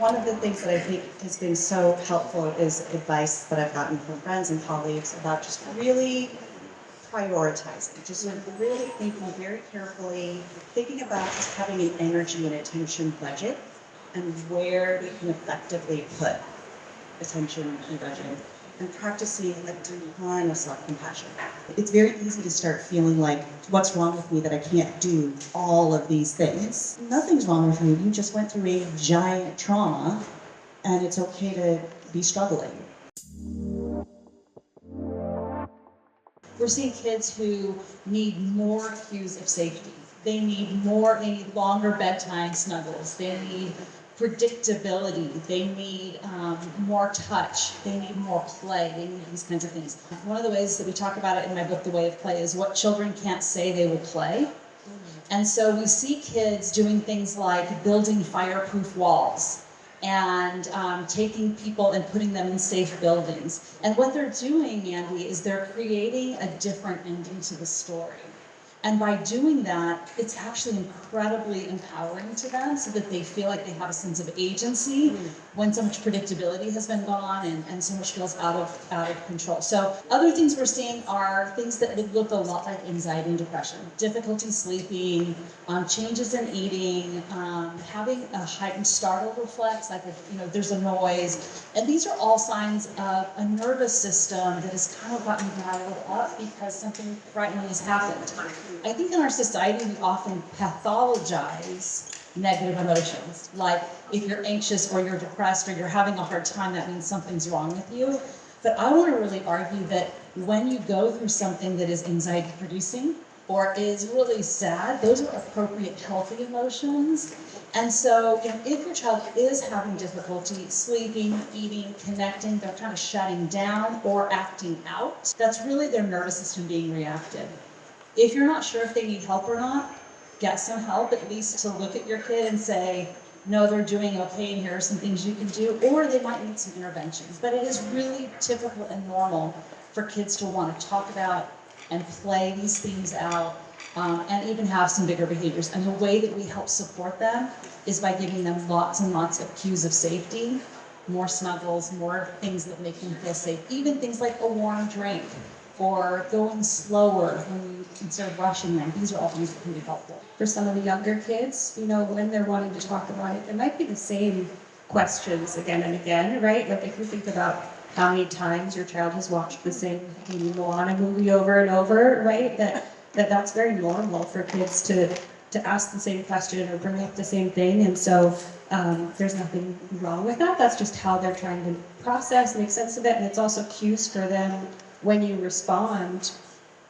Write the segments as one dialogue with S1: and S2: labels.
S1: One of the things that I think has been so helpful is advice that I've gotten from friends and colleagues about just really prioritizing, just sort of really thinking very carefully, thinking about just having an energy and attention budget and where we can effectively put attention and budget, and practicing a ton of self-compassion. It's very easy to start feeling like, what's wrong with me that I can't do all of these things? Nothing's wrong with you. You just went through a giant trauma, and it's okay to be struggling. We're seeing kids who need more cues of safety. They need longer bedtime snuggles. They need predictability. They need more touch. They need more play. They need these kinds of things. One of the ways that we talk about it in my book, The Way of Play, is what children can't say they will play. And so we see kids doing things like building fireproof walls and taking people and putting them in safe buildings. And what they're doing, Andy, is they're creating a different ending to the story. And by doing that, it's actually incredibly empowering to them so that they feel like they have a sense of agency when so much predictability has been gone and so much feels out of control. So other things we're seeing are things that would look a lot like anxiety and depression. Difficulty sleeping, changes in eating, having a heightened startle reflex, like if there's a noise. And these are all signs of a nervous system that has kind of gotten dialed up because something frightening has happened. I think in our society, we often pathologize negative emotions. Like if you're anxious or you're depressed or you're having a hard time, that means something's wrong with you. But I want to really argue that when you go through something that is anxiety producing or is really sad, those are appropriate, healthy emotions. And so if your child is having difficulty sleeping, eating, connecting, they're kind of shutting down or acting out, that's really their nervous system being reactive. If you're not sure if they need help or not, get some help, at least to look at your kid and say, no, they're doing okay, and here are some things you can do, or they might need some interventions. But it is really typical and normal for kids to want to talk about and play these things out, and even have some bigger behaviors. And the way that we help support them is by giving them lots and lots of cues of safety, more snuggles, more things that make them feel safe, even things like a warm drink, or going slower instead of rushing them. These are all things that can be helpful.
S2: For some of the younger kids, when they're wanting to talk about it, it might be the same questions again and again, right? Like if you think about how many times your child has watched the same Moana movie over and over, right? That's very normal for kids to ask the same question or bring up the same thing. And so there's nothing wrong with that. That's just how they're trying to process, make sense of it. And it's also cues for them when you respond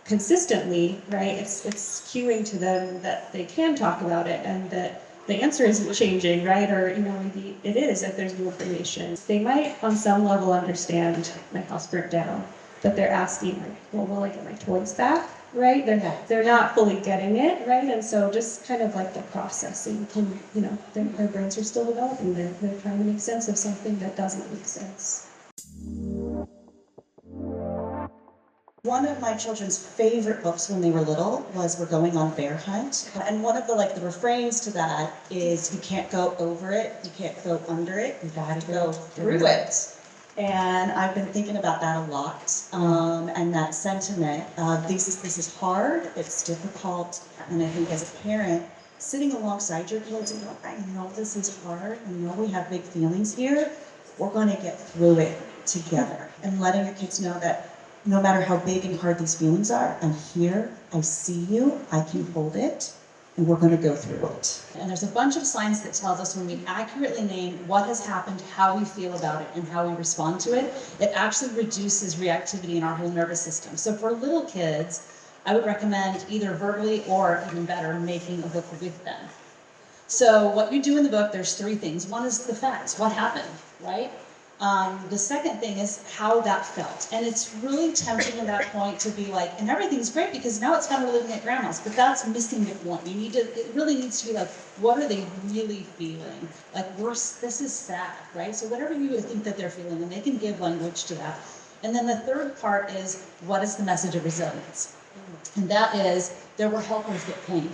S2: consistently, right? It's cueing to them that they can talk about it and that the answer isn't changing, right? Or, maybe it is if there's new information. They might on some level understand my house burnt down, but they're asking, like, well, will I get my toys back, right? They're not fully getting it, right? And so just kind of like the processing can, their brains are still developing. They're trying to make sense of something that doesn't make sense.
S1: One of my children's favorite books when they were little was We're Going on a Bear Hunt. And one of the refrains to that is, you can't go over it, you can't go under it, you gotta go through it. And I've been thinking about that a lot. And that sentiment of this is hard, it's difficult. And I think as a parent, sitting alongside your kids and going, I know this is hard, I know we have big feelings here, we're gonna get through it together. And letting your kids know that no matter how big and hard these feelings are, I'm here, I see you, I can hold it, and we're going to go through it. And there's a bunch of science that tells us when we accurately name what has happened, how we feel about it, and how we respond to it, it actually reduces reactivity in our whole nervous system. So for little kids, I would recommend either verbally or, even better, making a book with them. So what you do in the book, there's three things. One is the facts, what happened, right? The second thing is how that felt. And it's really tempting at that point to be like, and everything's great because now it's fun, we're living at grandma's, but that's missing the point. It really needs to be like, what are they really feeling? Like, this is sad, right? So whatever you think that they're feeling, and they can give language to that. And then the third part is, what is the message of resilience? And that is, there were helpers that came.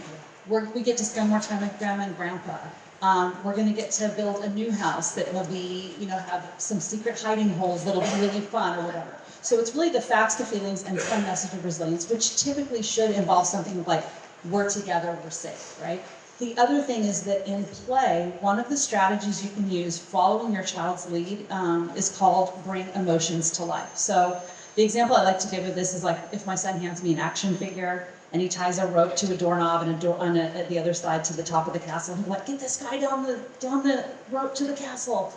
S1: We get to spend more time with grandma and grandpa. We're gonna get to build a new house that will be, have some secret hiding holes that'll be really fun or whatever. So it's really the facts, the feelings, and some message of resilience, which typically should involve something like, we're together, we're safe, right? The other thing is that in play, one of the strategies you can use following your child's lead is called bring emotions to life. So the example I like to give of this is like if my son hands me an action figure and he ties a rope to a doorknob and at the other side to the top of the castle, and I'm like, get this guy down the rope to the castle.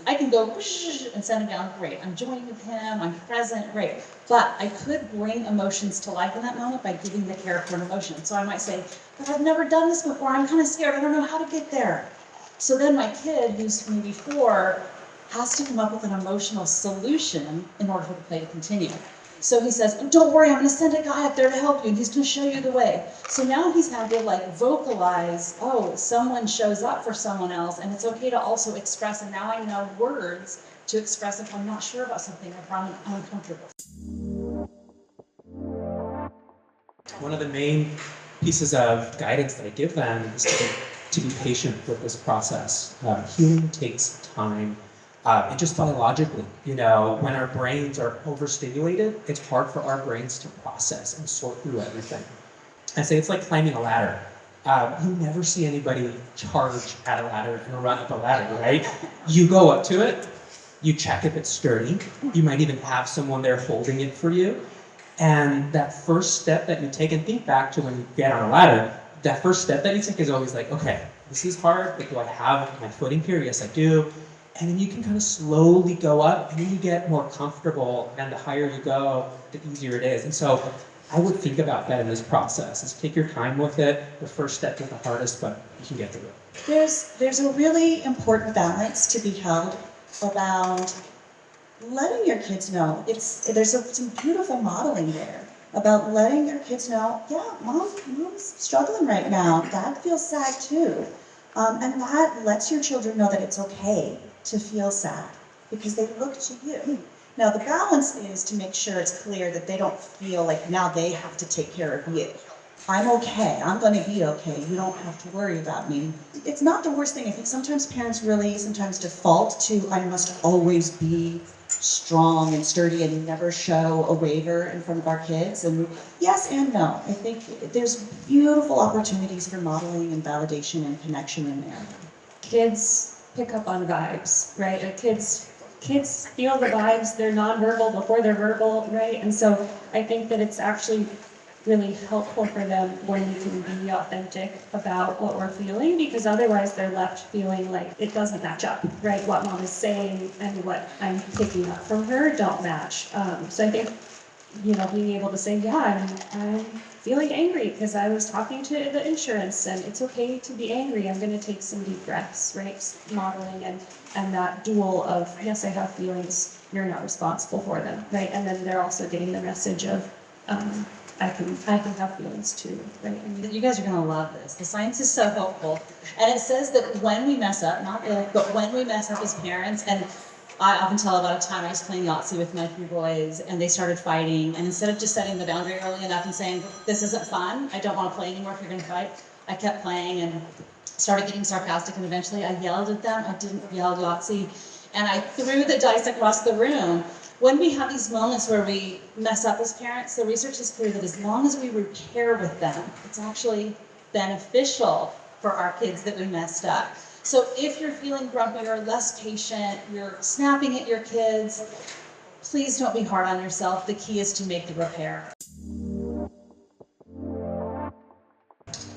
S1: I can go whoosh and send him down, great. I'm joining with him, I'm present, great. But I could bring emotions to life in that moment by giving the character an emotion. So I might say, but I've never done this before, I'm kind of scared, I don't know how to get there. So then my kid, who's maybe 4, has to come up with an emotional solution in order for the play to continue. So he says, oh, don't worry, I'm gonna send a guy up there to help you, and he's gonna show you the way. So now he's had to like vocalize, oh, someone shows up for someone else, and it's okay to also express, and now I know words to express if I'm not sure about something or if I'm uncomfortable.
S3: One of the main pieces of guidance that I give them is to be patient with this process. Healing takes time. And just biologically, when our brains are overstimulated, it's hard for our brains to process and sort through everything. I say it's like climbing a ladder. You never see anybody charge at a ladder and run up a ladder, right? You go up to it, you check if it's sturdy, you might even have someone there holding it for you. And that first step that you take, and think back to when you get on a ladder, that first step that you take is always like, okay, this is hard, but do I have my footing here? Yes, I do. And then you can kind of slowly go up, and then you get more comfortable, and the higher you go, the easier it is. And so I would think about that in this process, is take your time with it. The first step is the hardest, but you can get through it.
S4: There's a really important balance to be held around letting your kids know. There's some beautiful modeling there about letting your kids know, yeah, mom's struggling right now. Dad feels sad too. And that lets your children know that it's okay to feel sad because they look to you. Now the balance is to make sure it's clear that they don't feel like now they have to take care of you. I'm okay, I'm gonna be okay, you don't have to worry about me. It's not the worst thing. I think sometimes parents really default to I must always be strong and sturdy and never show a waver in front of our kids. And yes and no. I think there's beautiful opportunities for modeling and validation and connection in there.
S2: Kids pick up on vibes, right? Like kids feel the vibes, they're nonverbal before they're verbal, right? And so I think that it's actually really helpful for them when we can be authentic about what we're feeling, because otherwise they're left feeling like it doesn't match up, right? What mom is saying and what I'm picking up from her don't match. So I think, being able to say, yeah, I'm feeling angry because I was talking to the insurance and it's okay to be angry. I'm going to take some deep breaths, right? Modeling and that dual of, yes, I have feelings, you're not responsible for them, right? And then they're also getting the message of, I can have feelings too, right?
S1: You guys are gonna love this. The science is so helpful. And it says that when we mess up, not if, but when we mess up as parents, and I often tell about a time I was playing Yahtzee with my 3 boys and they started fighting, and instead of just setting the boundary early enough and saying, this isn't fun, I don't want to play anymore if you're gonna fight, I kept playing and started getting sarcastic, and eventually I yelled at them. I didn't yell Yahtzee, and I threw the dice across the room. When we have these moments where we mess up as parents, the research is clear that as long as we repair with them, it's actually beneficial for our kids that we messed up. So if you're feeling grumpy or less patient, you're snapping at your kids, please don't be hard on yourself. The key is to make the repair.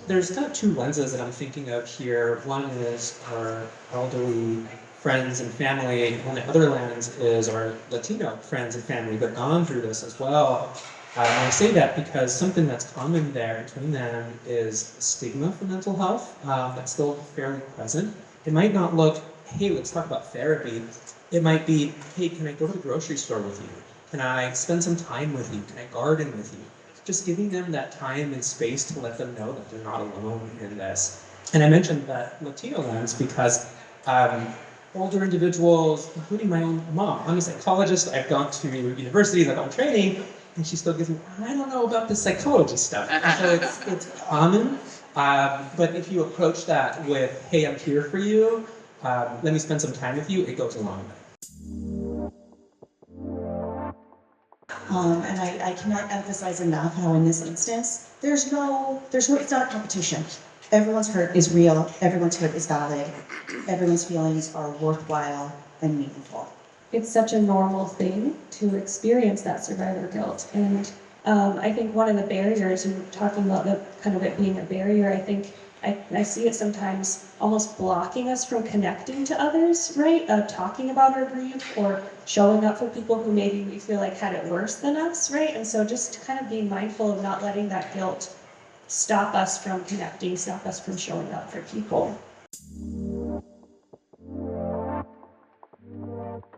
S3: There's kind of 2 lenses that I'm thinking of here. One is our elderly friends and family, and the other lens is our Latino friends and family that have gone through this as well. And I say that because something that's common there between them is stigma for mental health that's still fairly present. It might not look, hey, let's talk about therapy. It might be, hey, can I go to the grocery store with you? Can I spend some time with you? Can I garden with you? Just giving them that time and space to let them know that they're not alone in this. And I mentioned that Latino lens because older individuals, including my own mom. I'm a psychologist, I've gone to universities, I've gone training, and she still gives me, I don't know about the psychology stuff. So it's common But if you approach that with, hey, I'm here for you, let me spend some time with you, it goes a long way.
S4: And I cannot emphasize enough how in this instance, it's not a competition. Everyone's hurt is real, everyone's hurt is valid, everyone's feelings are worthwhile and meaningful.
S2: It's such a normal thing to experience that survivor guilt. And I think one of the barriers, and talking about the kind of it being a barrier, I think I see it sometimes almost blocking us from connecting to others, right? Talking about our grief or showing up for people who maybe we feel like had it worse than us, right? And so just kind of being mindful of not letting that guilt stop us from connecting, stop us from showing up for people.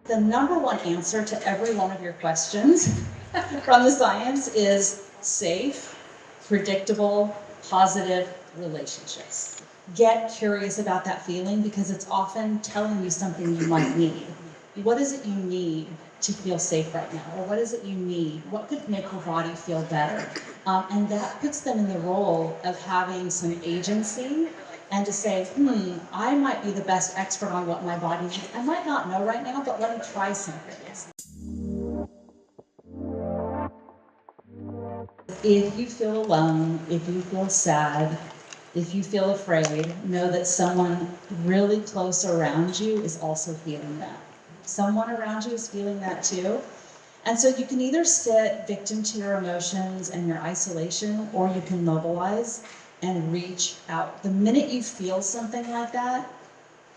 S1: The number one answer to every one of your questions from the science is safe, predictable, positive relationships. Get curious about that feeling because it's often telling you something you might need. What is it you need to feel safe right now? Or what is it you need? What could make your body feel better? And that puts them in the role of having some agency and to say, I might be the best expert on what my body needs. I might not know right now, but let me try something. If you feel alone, if you feel sad, if you feel afraid, know that someone really close around you is also feeling that. Someone around you is feeling that too. And so you can either sit victim to your emotions and your isolation, or you can mobilize and reach out. The minute you feel something like that,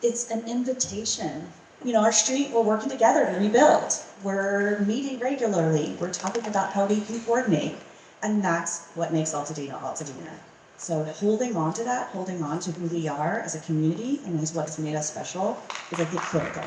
S1: it's an invitation. You know, our street, we're working together to rebuild. We're meeting regularly. We're talking about how we can coordinate. And that's what makes Altadena Altadena. So holding on to that, holding on to who we are as a community and is what's made us special is, I think, critical.